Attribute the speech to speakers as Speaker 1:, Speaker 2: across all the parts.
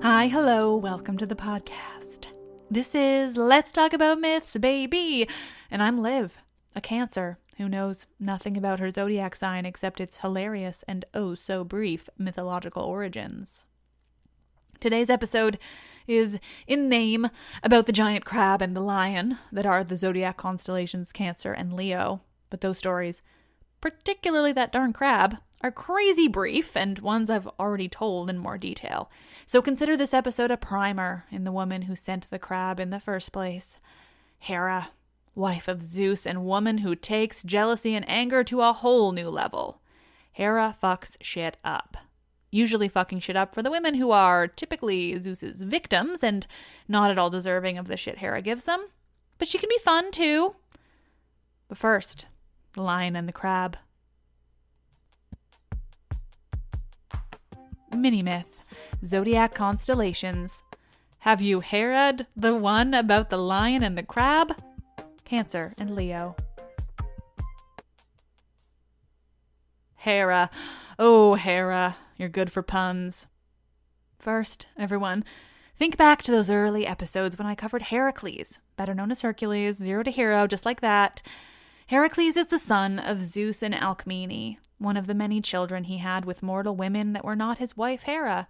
Speaker 1: Hi, hello, welcome to the podcast. This is Let's Talk About Myths, baby! And I'm Liv, a Cancer who knows nothing about her zodiac sign except its hilarious and oh so brief mythological origins. Today's episode is, in name, about the giant crab and the lion that are the zodiac constellations Cancer and Leo. But those stories, particularly that darn crab, are crazy brief and ones I've already told in more detail. So consider this episode a primer in the woman who sent the crab in the first place. Hera, wife of Zeus and woman who takes jealousy and anger to a whole new level. Hera fucks shit up. Usually fucking shit up for the women who are typically Zeus's victims and not at all deserving of the shit Hera gives them. But she can be fun too. But first, the lion and the crab. Mini-myth, Zodiac Constellations. Have you Hera-d the one about the lion and the crab? Cancer and Leo. Hera. Oh, Hera. You're good for puns. First, everyone, think back to those early episodes when I covered Heracles, better known as Hercules, 0 to hero, just like that. Heracles is the son of Zeus and Alcmene, one of the many children he had with mortal women that were not his wife Hera,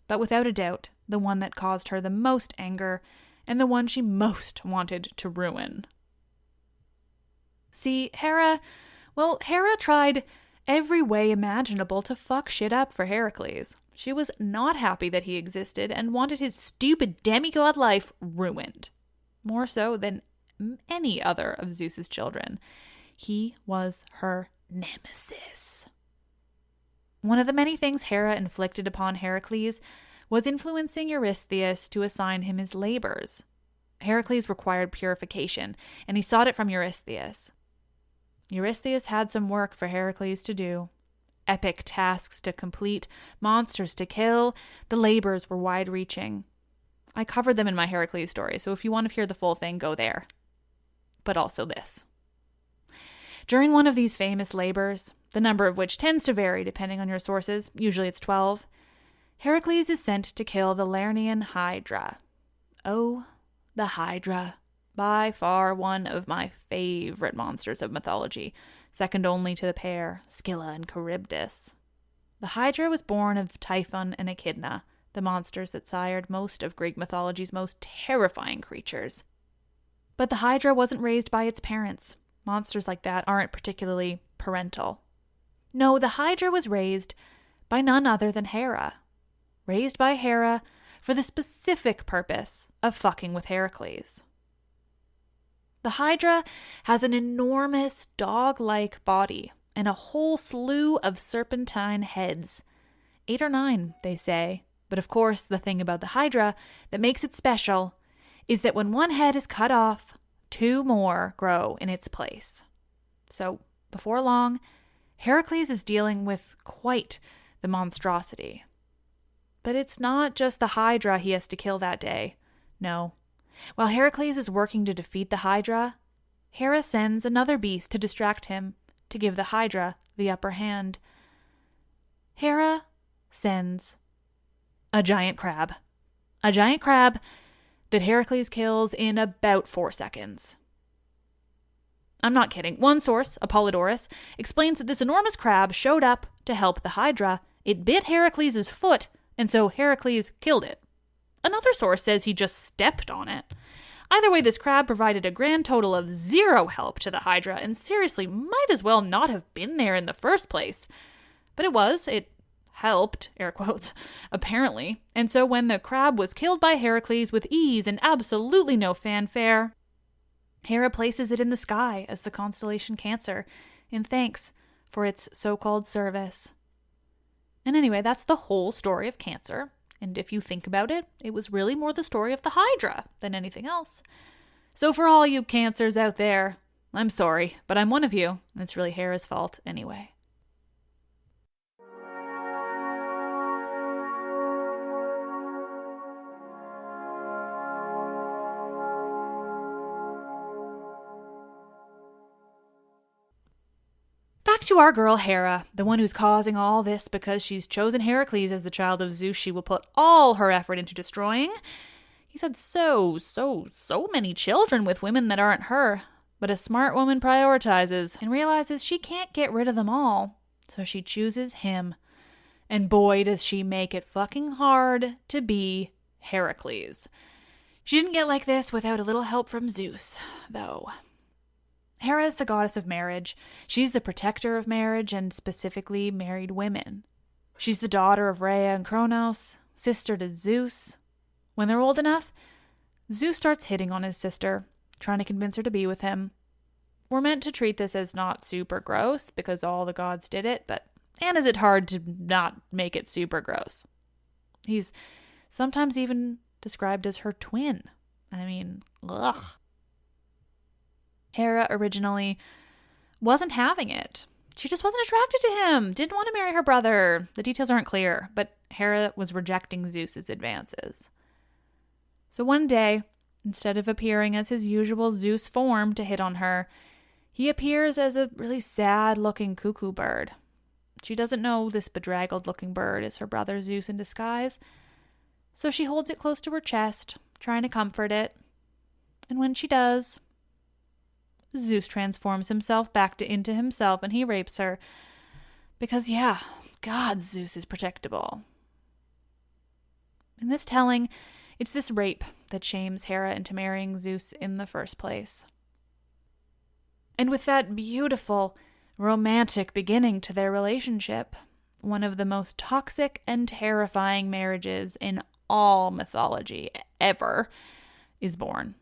Speaker 1: but without a doubt, the one that caused her the most anger and the one she most wanted to ruin. See, Hera tried every way imaginable to fuck shit up for Heracles. She was not happy that he existed and wanted his stupid demigod life ruined. More so than any other of Zeus's children. He was her nemesis. One of the many things Hera inflicted upon Heracles was influencing Eurystheus to assign him his labors. Heracles required purification, and he sought it from Eurystheus. Eurystheus had some work for Heracles to do. Epic tasks to complete, monsters to kill. The labors were wide-reaching. I covered them in my Heracles story, so if you want to hear the full thing, go there. But also this. During one of these famous labors, the number of which tends to vary depending on your sources, usually it's 12, Heracles is sent to kill the Lernaean Hydra. Oh, the Hydra. By far one of my favorite monsters of mythology, second only to the pair, Scylla and Charybdis. The Hydra was born of Typhon and Echidna, the monsters that sired most of Greek mythology's most terrifying creatures. But the Hydra wasn't raised by its parents. Monsters like that aren't particularly parental. No, the Hydra was raised by none other than Hera. Raised by Hera for the specific purpose of fucking with Heracles. The Hydra has an enormous dog-like body and a whole slew of serpentine heads. 8 or 9, they say. But of course, the thing about the Hydra that makes it special is that when one head is cut off, 2 more grow in its place. So, before long, Heracles is dealing with quite the monstrosity. But it's not just the Hydra he has to kill that day. No. While Heracles is working to defeat the Hydra, Hera sends another beast to distract him, to give the Hydra the upper hand. Hera sends a giant crab. A giant crab that Heracles kills in about 4 seconds. I'm not kidding. One source, Apollodorus, explains that this enormous crab showed up to help the Hydra. It bit Heracles' foot, and so Heracles killed it. Another source says he just stepped on it. Either way, this crab provided a grand total of 0 help to the Hydra, and seriously might as well not have been there in the first place. But it helped, air quotes, apparently. And so when the crab was killed by Heracles with ease and absolutely no fanfare, Hera places it in the sky as the constellation Cancer, in thanks for its so-called service. And anyway, that's the whole story of Cancer. And if you think about it, it was really more the story of the Hydra than anything else. So for all you Cancers out there, I'm sorry, but I'm one of you. It's really Hera's fault anyway. to our girl Hera, the one who's causing all this because she's chosen Heracles as the child of Zeus she will put all her effort into destroying. He's had so many children with women that aren't her, but a smart woman prioritizes and realizes she can't get rid of them all, so she chooses him. And boy, does she make it fucking hard to be Heracles. She didn't get like this without a little help from Zeus, though. Hera is the goddess of marriage. She's the protector of marriage and specifically married women. She's the daughter of Rhea and Kronos, sister to Zeus. When they're old enough, Zeus starts hitting on his sister, trying to convince her to be with him. We're meant to treat this as not super gross because all the gods did it, but man, is it hard to not make it super gross. He's sometimes even described as her twin. I mean, ugh. Hera originally wasn't having it. She just wasn't attracted to him, didn't want to marry her brother. The details aren't clear, but Hera was rejecting Zeus's advances. So one day, instead of appearing as his usual Zeus form to hit on her, he appears as a really sad-looking cuckoo bird. She doesn't know this bedraggled-looking bird is her brother Zeus in disguise, so she holds it close to her chest, trying to comfort it. And when she does, Zeus transforms himself back into himself and he rapes her. Because, yeah, God, Zeus is protectable. In this telling, it's this rape that shames Hera into marrying Zeus in the first place. And with that beautiful, romantic beginning to their relationship, one of the most toxic and terrifying marriages in all mythology ever is born.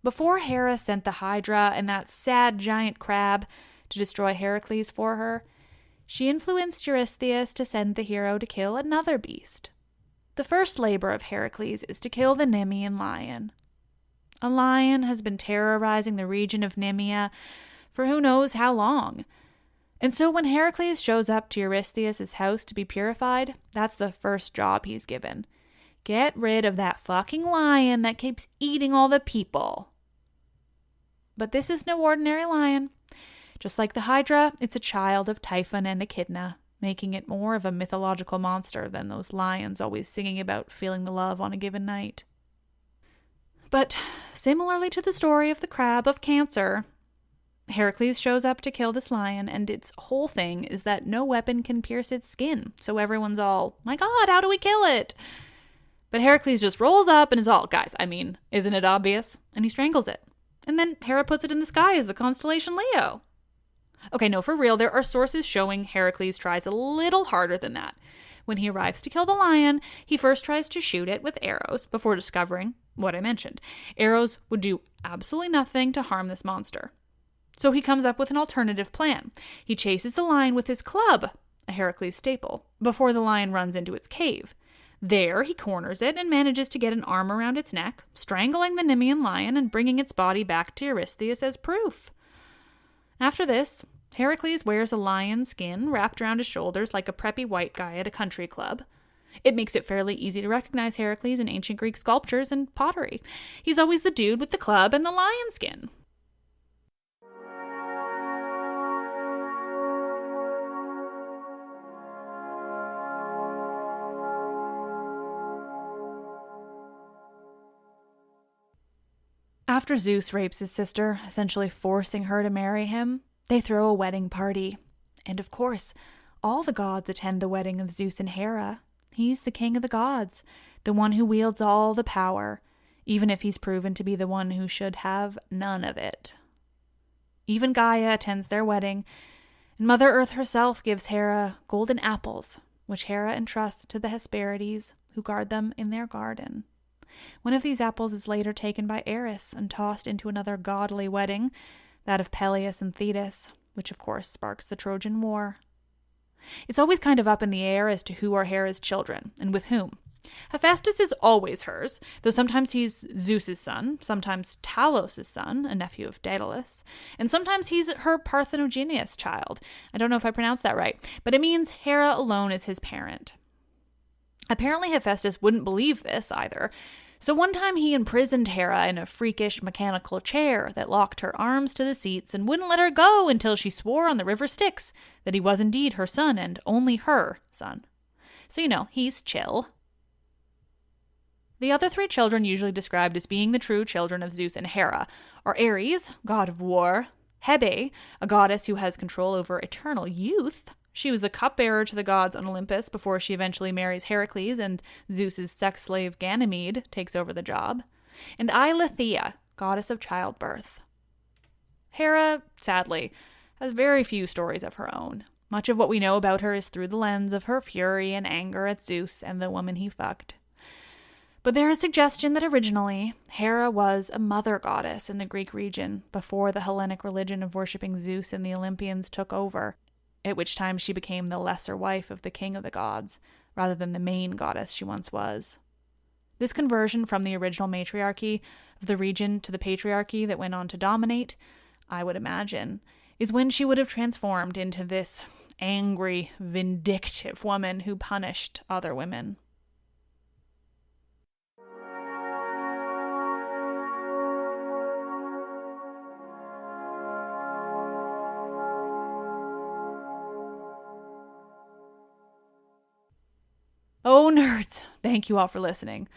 Speaker 1: Before Hera sent the Hydra and that sad giant crab to destroy Heracles for her, she influenced Eurystheus to send the hero to kill another beast. The first labor of Heracles is to kill the Nemean lion. A lion has been terrorizing the region of Nemea for who knows how long. And so when Heracles shows up to Eurystheus' house to be purified, that's the first job he's given. Get rid of that fucking lion that keeps eating all the people. But this is no ordinary lion. Just like the Hydra, it's a child of Typhon and Echidna, making it more of a mythological monster than those lions always singing about feeling the love on a given night. But similarly to the story of the crab of Cancer, Heracles shows up to kill this lion, and its whole thing is that no weapon can pierce its skin, so everyone's all, my God, how do we kill it? But Heracles just rolls up and is all, guys, I mean, isn't it obvious? And he strangles it. And then Hera puts it in the sky as the constellation Leo. Okay, no, for real, there are sources showing Heracles tries a little harder than that. When he arrives to kill the lion, he first tries to shoot it with arrows before discovering what I mentioned. Arrows would do absolutely nothing to harm this monster. So he comes up with an alternative plan. He chases the lion with his club, a Heracles staple, before the lion runs into its cave. There, he corners it and manages to get an arm around its neck, strangling the Nemean lion and bringing its body back to Eurystheus as proof. After this, Heracles wears a lion's skin wrapped around his shoulders like a preppy white guy at a country club. It makes it fairly easy to recognize Heracles in ancient Greek sculptures and pottery. He's always the dude with the club and the lion skin. After Zeus rapes his sister, essentially forcing her to marry him, they throw a wedding party. And of course, all the gods attend the wedding of Zeus and Hera. He's the king of the gods, the one who wields all the power, even if he's proven to be the one who should have none of it. Even Gaia attends their wedding, and Mother Earth herself gives Hera golden apples, which Hera entrusts to the Hesperides, who guard them in their garden. One of these apples is later taken by Eris and tossed into another godly wedding, that of Peleus and Thetis, which of course sparks the Trojan War. It's always kind of up in the air as to who are Hera's children, and with whom. Hephaestus is always hers, though sometimes he's Zeus's son, sometimes Talos' son, a nephew of Daedalus, and sometimes he's her parthenogeneous child. I don't know if I pronounced that right, but it means Hera alone is his parent. Apparently Hephaestus wouldn't believe this either, so one time he imprisoned Hera in a freakish mechanical chair that locked her arms to the seats and wouldn't let her go until she swore on the river Styx that he was indeed her son and only her son. So, he's chill. The other 3 children usually described as being the true children of Zeus and Hera are Ares, god of war, Hebe, a goddess who has control over eternal youth. She was the cupbearer to the gods on Olympus before she eventually marries Heracles and Zeus's sex slave Ganymede takes over the job. And Eileithyia, goddess of childbirth. Hera, sadly, has very few stories of her own. Much of what we know about her is through the lens of her fury and anger at Zeus and the woman he fucked. But there is suggestion that originally, Hera was a mother goddess in the Greek region before the Hellenic religion of worshipping Zeus and the Olympians took over, at which time she became the lesser wife of the king of the gods, rather than the main goddess she once was. This conversion from the original matriarchy of the region to the patriarchy that went on to dominate, I would imagine, is when she would have transformed into this angry, vindictive woman who punished other women. Oh, nerds, thank you all for listening.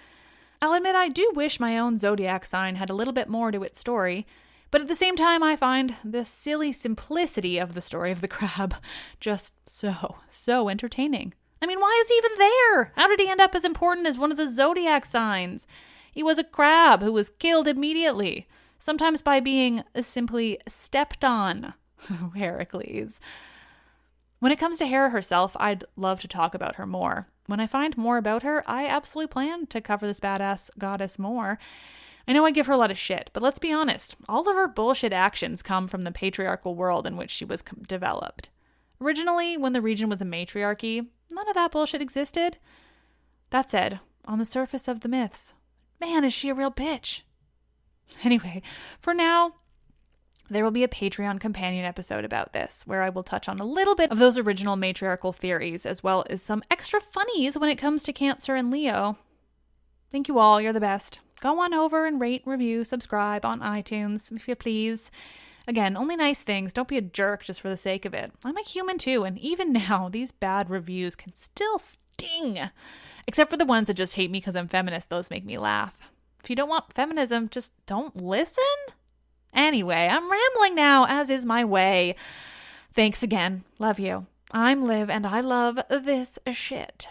Speaker 1: I'll admit I do wish my own Zodiac sign had a little bit more to its story, but at the same time I find the silly simplicity of the story of the crab just so entertaining. I mean, why is he even there? How did he end up as important as one of the Zodiac signs? He was a crab who was killed immediately, sometimes by being simply stepped on. Heracles. When it comes to Hera herself, I'd love to talk about her more. When I find more about her, I absolutely plan to cover this badass goddess more. I know I give her a lot of shit, but let's be honest, all of her bullshit actions come from the patriarchal world in which she was developed. Originally, when the region was a matriarchy, none of that bullshit existed. That said, on the surface of the myths, man, is she a real bitch. Anyway, for now, there will be a Patreon companion episode about this, where I will touch on a little bit of those original matriarchal theories, as well as some extra funnies when it comes to Cancer and Leo. Thank you all, you're the best. Go on over and rate, review, subscribe on iTunes, if you please. Again, only nice things, don't be a jerk just for the sake of it. I'm a human too, and even now, these bad reviews can still sting. Except for the ones that just hate me because I'm feminist, those make me laugh. If you don't want feminism, just don't listen? Anyway, I'm rambling now, as is my way. Thanks again. Love you. I'm Liv, and I love this shit.